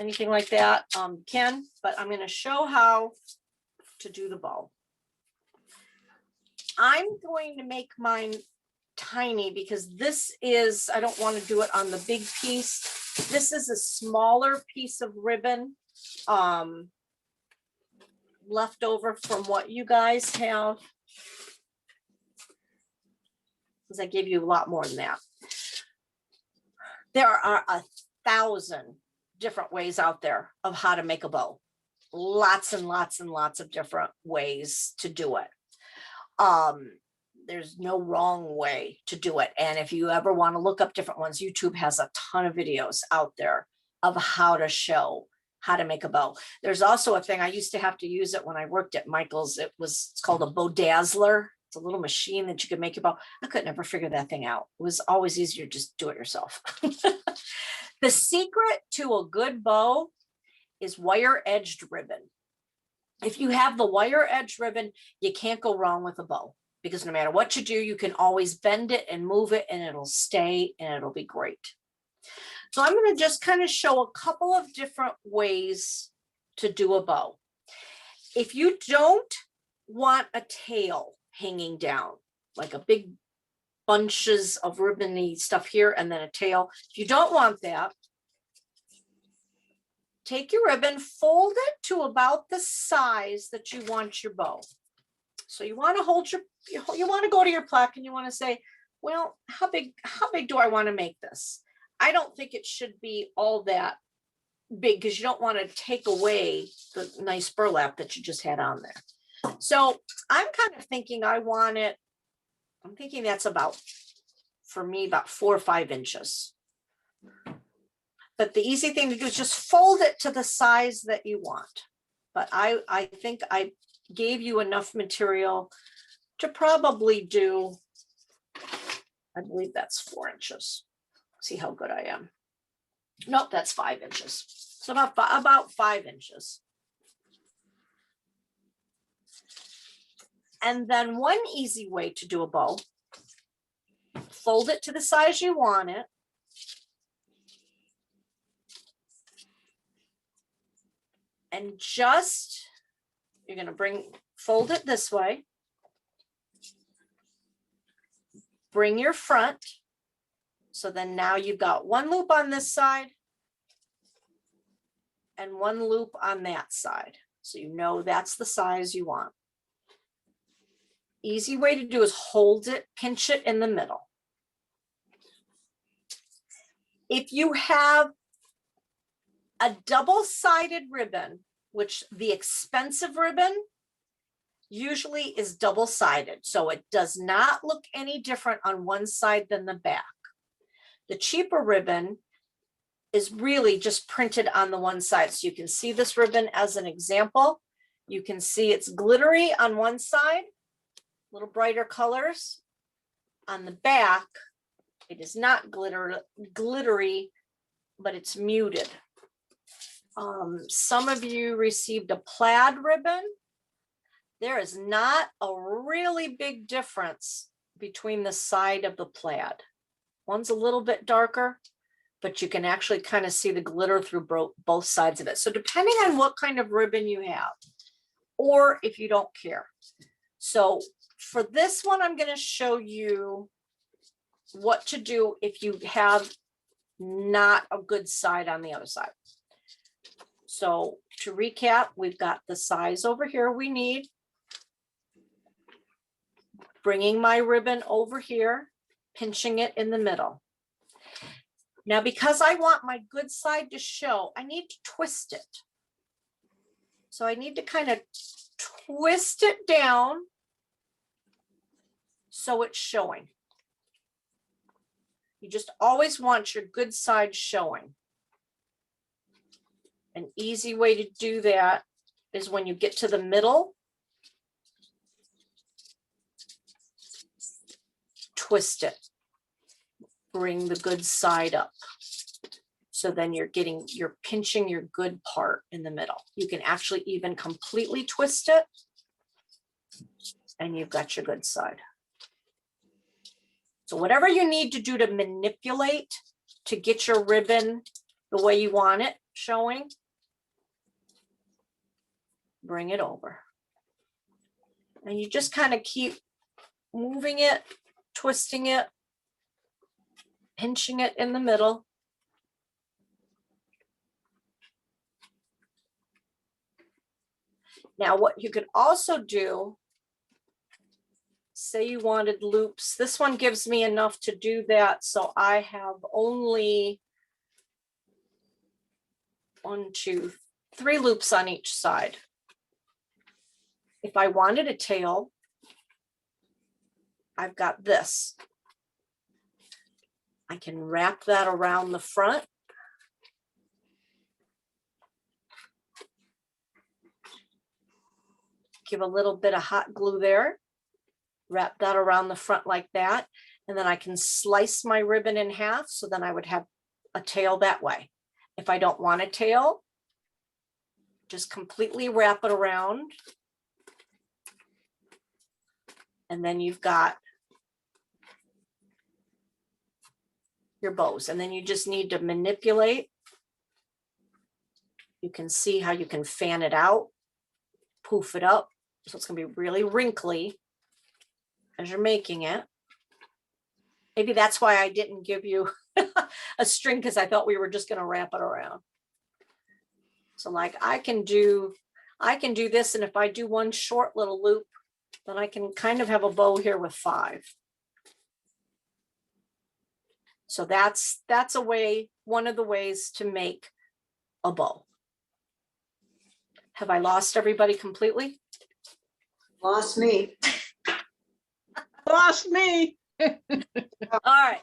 anything like that, can, but I'm going to show how to do the bow. I'm going to make mine tiny because this is, I don't want to do it on the big piece. This is a smaller piece of ribbon left over from what you guys have, because I gave you a lot more than that. There are 1,000 different ways out there of how to make a bow. Lots and lots and lots of different ways to do it. There's no wrong way to do it. And if you ever want to look up different ones, YouTube has a ton of videos out there of how to show how to make a bow. There's also a thing, I used to have to use it when I worked at Michael's. It's called a bow dazzler. It's a little machine that you can make your bow. I could never figure that thing out. It was always easier to just do it yourself. The secret to a good bow is wire edged ribbon. If you have the wire edged ribbon, you can't go wrong with a bow, because no matter what you do, you can always bend it and move it and it'll stay and it'll be great. So I'm going to just kind of show a couple of different ways to do a bow. If you don't want a tail hanging down, like a big bunches of ribbony stuff here and then a tail, if you don't want that, take your ribbon, fold it to about the size that you want your bow. So you want to hold you want to go to your plaque and you want to say, well, how big do I want to make this? I don't think it should be all that big because you don't want to take away the nice burlap that you just had on there. So I'm kind of thinking I'm thinking that's about, for me, about 4 or 5 inches. But the easy thing to do is just fold it to the size that you want. But I think I gave you enough material to probably do, I believe that's 4 inches. See how good I am. Nope, that's 5 inches. So about 5 inches. And then one easy way to do a bow, fold it to the size you want it. And just, you're going to fold it this way. Bring your front. So then now you've got one loop on this side and one loop on that side. So you know that's the size you want. Easy way to do is hold it, pinch it in the middle. If you have a double-sided ribbon, which the expensive ribbon usually is double-sided, so it does not look any different on one side than the back. The cheaper ribbon is really just printed on the one side. So you can see this ribbon as an example. You can see it's glittery on one side, little brighter colors. On the back, it is not glittery, but it's muted. Some of you received a plaid ribbon. There is not a really big difference between the side of the plaid. One's a little bit darker, but you can actually kind of see the glitter through both sides of it. So depending on what kind of ribbon you have, or if you don't care. So for this one, I'm going to show you what to do if you have not a good side on the other side. So to recap, we've got the size over here we need. Bringing my ribbon over here, pinching it in the middle. Now, because I want my good side to show, I need to twist it. So I need to kind of twist it down so it's showing. You just always want your good side showing. An easy way to do that is when you get to the middle, twist it. Bring the good side up. So then you're pinching your good part in the middle. You can actually even completely twist it and you've got your good side. So whatever you need to do to manipulate to get your ribbon the way you want it showing, bring it over. And you just kind of keep moving it, twisting it, pinching it in the middle. Now, what you could also do, say you wanted loops. This one gives me enough to do that. So I have only 1, 2, 3 loops on each side. If I wanted a tail, I've got this. I can wrap that around the front. Give a little bit of hot glue there. Wrap that around the front like that. And then I can slice my ribbon in half. So then I would have a tail that way. If I don't want a tail, just completely wrap it around. And then you've got your bows. And then you just need to manipulate. You can see how you can fan it out, poof it up. So it's going to be really wrinkly as you're making it. Maybe that's why I didn't give you a string, because I thought we were just going to wrap it around. So like I can do this, and if I do one short little loop, then I can kind of have a bow here with 5. So that's a way, one of the ways to make a bow. Have I lost everybody completely? Lost me. Lost me. All right.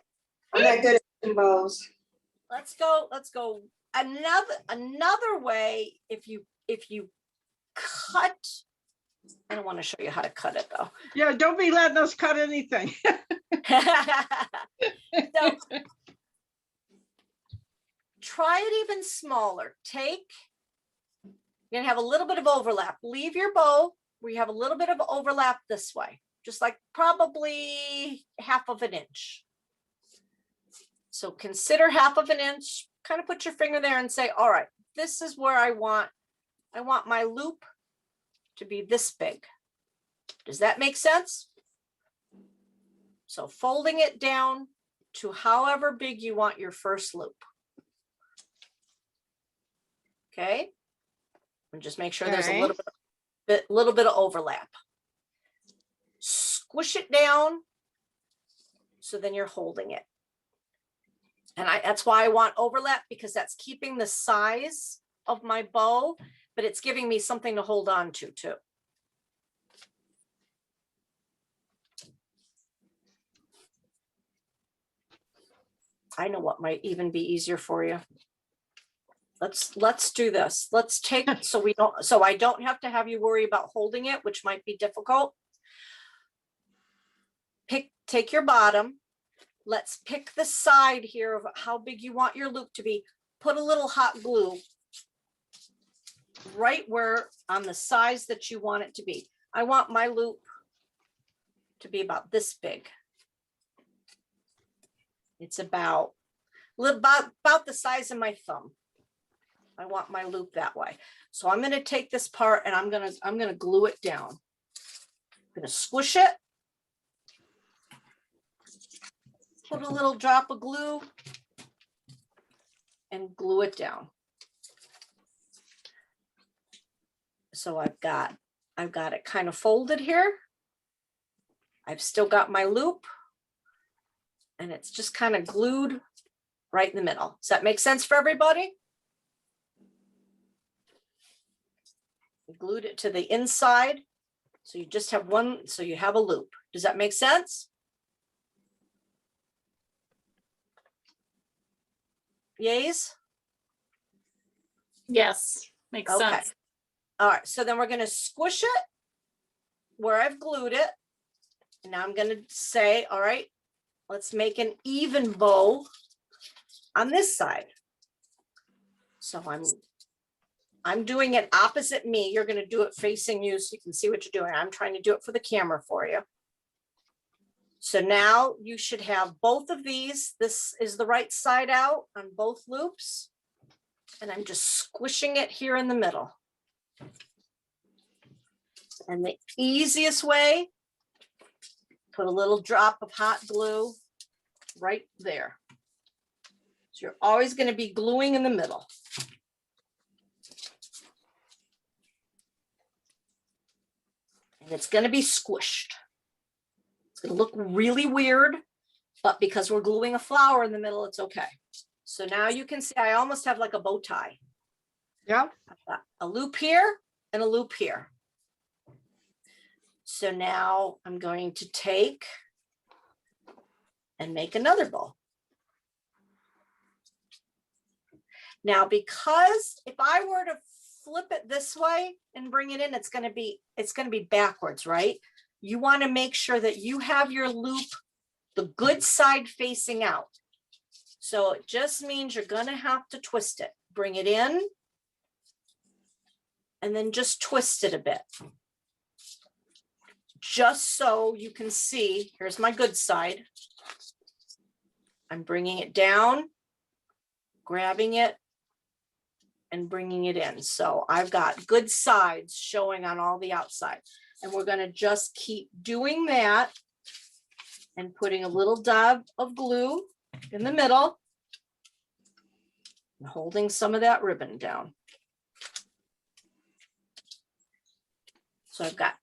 I'm not good at bows. Let's go. Another way, if you cut, I don't want to show you how to cut it though. Yeah, don't be letting us cut anything. So try it even smaller. You're gonna have a little bit of overlap. Leave your bow where you have a little bit of overlap this way, just like probably 1/2 inch. So consider 1/2 inch, kind of put your finger there and say, all right, this is where I want my loop to be this big. Does that make sense? So folding it down to however big you want your first loop. Okay. And just make sure there's a little bit of overlap. Squish it down so then you're holding it. And that's why I want overlap, because that's keeping the size of my bow, but it's giving me something to hold on to too. I know what might even be easier for you. Let's do this. Let's take, so I don't have to have you worry about holding it, which might be difficult. Take your bottom. Let's pick the side here of how big you want your loop to be. Put a little hot glue right where on the size that you want it to be. I want my loop to be about this big. It's about the size of my thumb. I want my loop that way. So I'm going to take this part and I'm going to glue it down. I'm going to squish it. Put a little drop of glue and glue it down. So I've got it kind of folded here. I've still got my loop and it's just kind of glued right in the middle. Does that make sense for everybody? Glued it to the inside. So you just have one, so you have a loop. Does that make sense? Yays? Yes, makes Okay. sense. All right, so then we're going to squish it where I've glued it. And now I'm going to say, all right, let's make an even bow on this side. So I'm doing it opposite me. You're going to do it facing you so you can see what you're doing. I'm trying to do it for the camera for you. So now you should have both of these. This is the right side out on both loops. And I'm just squishing it here in the middle. And the easiest way, put a little drop of hot glue right there. So you're always going to be gluing in the middle. And it's going to be squished. It's going to look really weird, but because we're gluing a flower in the middle, it's okay. So now you can see I almost have like a bow tie. Yeah. I've got a loop here and a loop here. So now I'm going to take and make another bow. Now, because if I were to flip it this way and bring it in, it's going to be backwards, right? You want to make sure that you have your loop the good side facing out. So it just means you're going to have to twist it. Bring it in and then just twist it a bit. Just so you can see, here's my good side. I'm bringing it down, grabbing it, and bringing it in. So I've got good sides showing on all the outside. And we're going to just keep doing that and putting a little dab of glue in the middle and holding some of that ribbon down. So I've got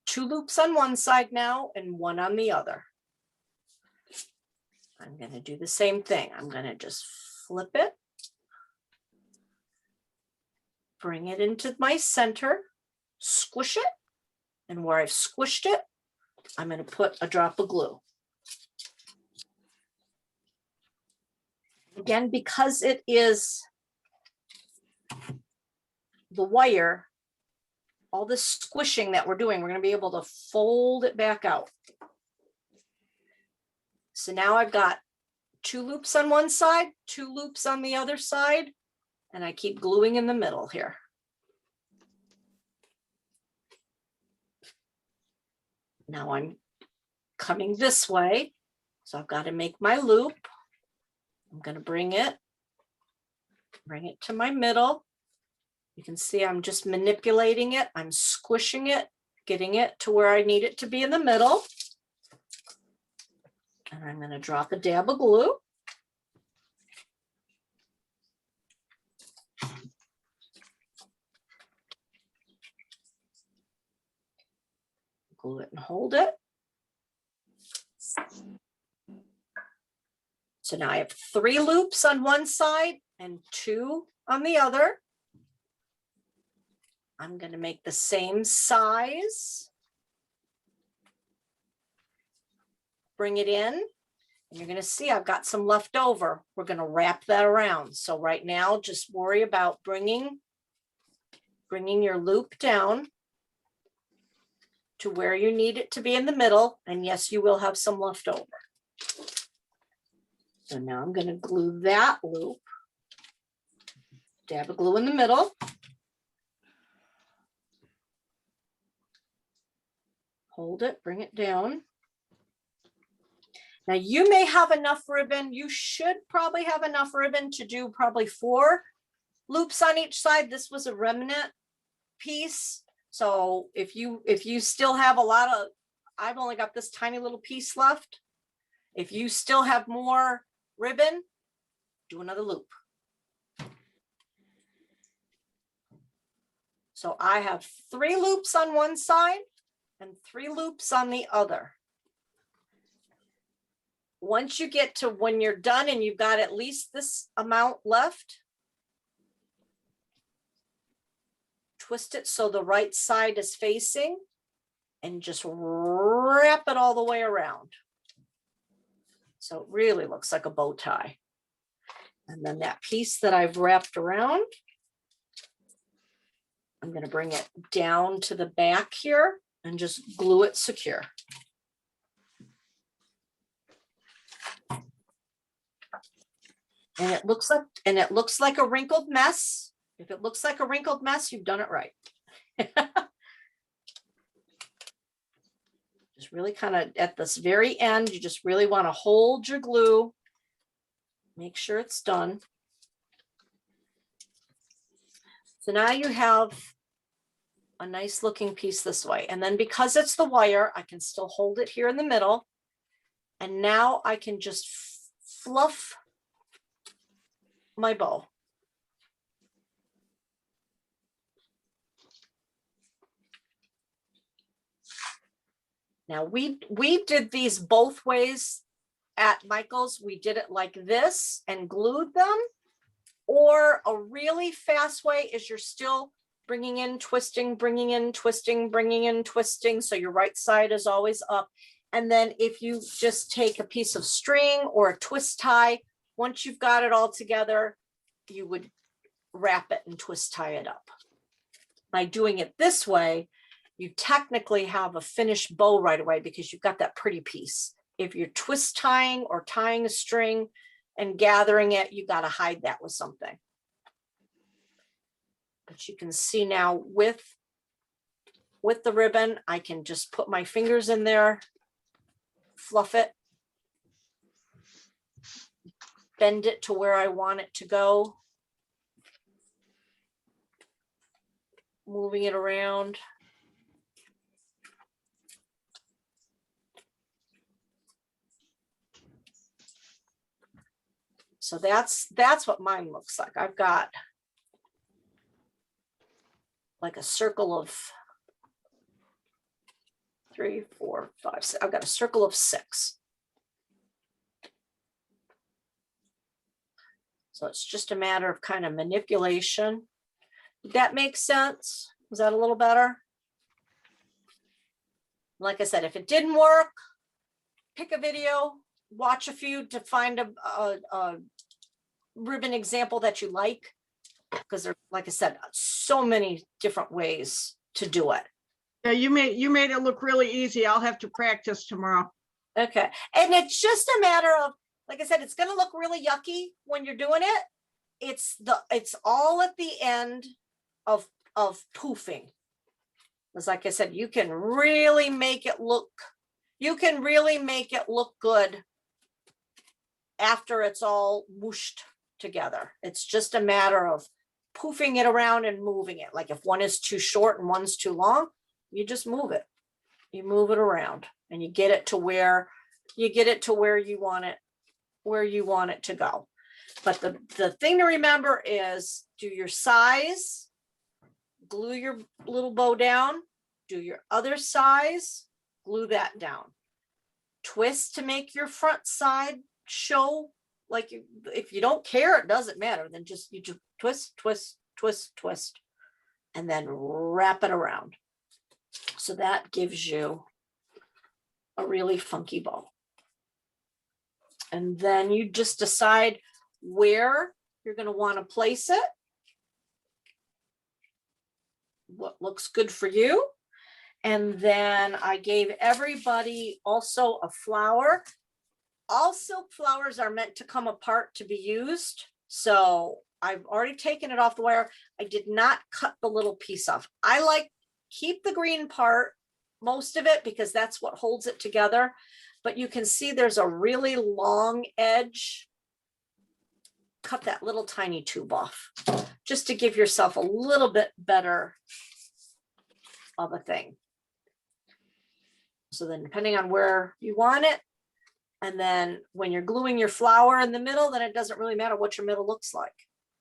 2 loops on one side now and 1 on the other. I'm going to do the same thing. I'm going to just flip it, bring it into my center, squish it, and where I've squished it, I'm going to put a drop of glue. Again, because it is the wire, all this squishing that we're doing, we're going to be able to fold it back out. So now I've got 2 loops on one side, 2 loops on the other side, and I keep gluing in the middle here. Now I'm coming this way, so I've got to make my loop. I'm going to bring it to my middle. You can see I'm just manipulating it. I'm squishing it, getting it to where I need it to be in the middle. And I'm going to drop a dab of glue. Glue it and hold it. So now I have 3 loops on one side and 2 on the other. I'm going to make the same size. Bring it in, and you're going to see I've got some left over. We're going to wrap that around. So right now, just worry about bringing your loop down to where you need it to be in the middle. And yes, you will have some left over. So now I'm going to glue that loop. Dab of glue in the middle. Hold it, bring it down. Now you may have enough ribbon. You should probably have enough ribbon to do probably 4 loops on each side. This was a remnant piece. So if you still have a lot of, I've only got this tiny little piece left. If you still have more ribbon, do another loop. So I have 3 loops on one side and 3 loops on the other. Once you get to when you're done and you've got at least this amount left, twist it so the right side is facing, and just wrap it all the way around. So it really looks like a bow tie. And then that piece that I've wrapped around, I'm going to bring it down to the back here and just glue it secure. And it looks like a wrinkled mess. If it looks like a wrinkled mess, you've done it right. Just really kind of at this very end, you just really want to hold your glue. Make sure it's done. So now you have a nice looking piece this way. And then because it's the wire, I can still hold it here in the middle. And now I can just fluff my bow. Now we did these both ways at Michael's. We did it like this and glued them, or a really fast way is you're still bringing in, twisting, bringing in, twisting, bringing in, twisting. So your right side is always up. And then if you just take a piece of string or a twist tie, once you've got it all together, you would wrap it and twist tie it up. By doing it this way, you technically have a finished bow right away because you've got that pretty piece. If you're twist tying or tying a string and gathering it, you got to hide that with something. But you can see now with the ribbon, I can just put my fingers in there, fluff it, bend it to where I want it to go, moving it around. So that's what mine looks like. I've got like a circle of 3, 4, 5, 6. I've got a circle of 6. So it's just a matter of kind of manipulation. Did that make sense? Was that a little better? Like I said, if it didn't work, pick a video, watch a few to find a ribbon example that you like, because there, like I said, so many different ways to do it. Yeah, you made it look really easy. I'll have to practice tomorrow. Okay. And it's just a matter of, like I said, it's going to look really yucky when you're doing it. It's all at the end of poofing. Because like I said, you can really make it look good after it's all whooshed together. It's just a matter of poofing it around and moving it. Like if one is too short and one's too long, you just move it. You move it around and you get it to where you want it to go. But the thing to remember is do your size, glue your little bow down, do your other size, glue that down. Twist to make your front side show. Like if you don't care, it doesn't matter. Then you just twist, twist, twist, twist, and then wrap it around. So that gives you a really funky bow. And then you just decide where you're going to want to place it, what looks good for you. And then I gave everybody also a flower. All silk flowers are meant to come apart to be used. So I've already taken it off the wire. I did not cut the little piece off. I like keep the green part, most of it, because that's what holds it together. But you can see there's a really long edge. Cut that little tiny tube off just to give yourself a little bit better of a thing. So then depending on where you want it, and then when you're gluing your flower in the middle, then it doesn't really matter what your middle looks like.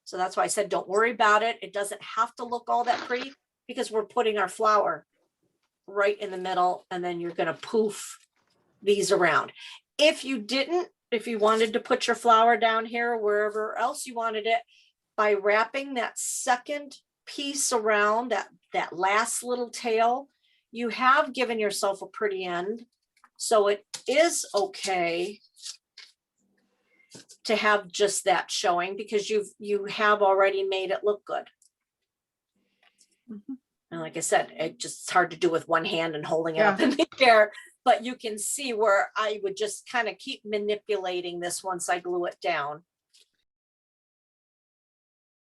So that's why I said, don't worry about it. It doesn't have to look all that pretty because we're putting our flower right in the middle, and then you're going to poof these around. If you wanted to put your flower down here, wherever else you wanted it, by wrapping that second piece around that last little tail, you have given yourself a pretty end. So it is okay to have just that showing because you have already made it look good. Mhm. And like I said, it's hard to do with one hand and holding it up in the air, but you can see where I would just kind of keep manipulating this once I glue it down.